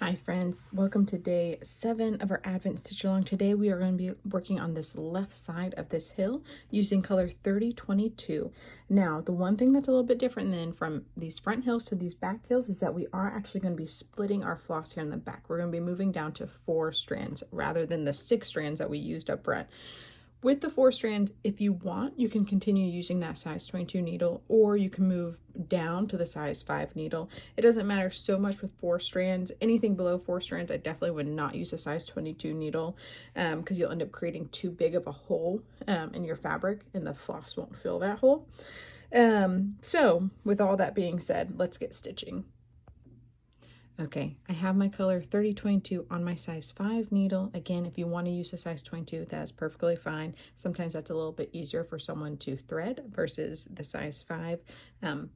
Hi friends, welcome to day 7 of our Advent Stitch Along. Today we are going to be working on this left side of this hill using color 3022. Now, the one thing that's a little bit different than from these front hills to these back hills is that we are actually going to be splitting our floss here in the back. We're going to be moving down to 4 strands rather than the 6 strands that we used up front. With the 4 strands, if you want, you can continue using that size 22 needle, or you can move down to the size 5 needle. It doesn't matter so much with 4 strands. Anything below 4 strands, I definitely would not use a size 22 needle because you'll end up creating too big of a hole in your fabric and the floss won't fill that hole. So with all that being said, let's get stitching. Okay, I have my color 3022 on my size 5 needle. Again, if you want to use a size 22, that's perfectly fine. Sometimes that's a little bit easier for someone to thread versus the size 5,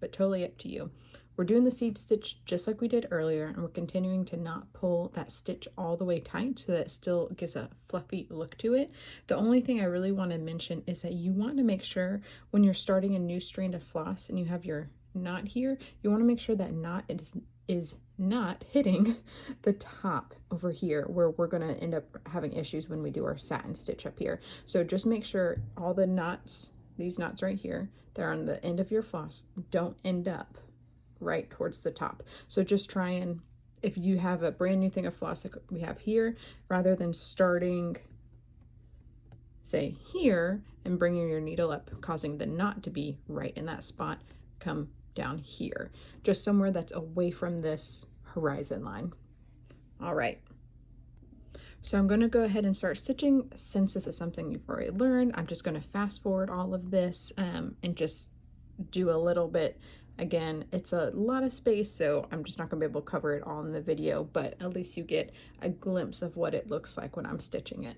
but totally up to you. We're doing the seed stitch just like we did earlier, and we're continuing to not pull that stitch all the way tight so that it still gives a fluffy look to it. The only thing I really want to mention is that you want to make sure when you're starting a new strand of floss and you have your knot here, you want to make sure that knot is not hitting the top over here where we're going to end up having issues when we do our satin stitch up here. So just make sure all the knots, these knots right here, they're on the end of your floss, don't end up right towards the top. So just try and, if you have a brand new thing of floss like we have here, rather than starting say here and bringing your needle up, causing the knot to be right in that spot, come down here, just somewhere that's away from this horizon line. All right, so I'm going to go ahead and start stitching. Since this is something you've already learned, I'm just going to fast forward all of this and just do a little bit. Again, it's a lot of space, so I'm just not going to be able to cover it all in the video, but at least you get a glimpse of what it looks like when I'm stitching it.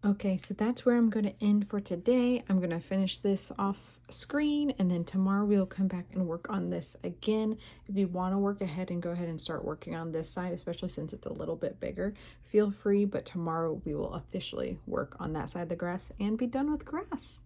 Okay, so that's where I'm going to end for today. I'm going to finish this off screen, and then tomorrow we'll come back and work on this again. If you want to work ahead and go ahead and start working on this side, especially since it's a little bit bigger, feel free, but tomorrow we will officially work on that side of the grass and be done with grass.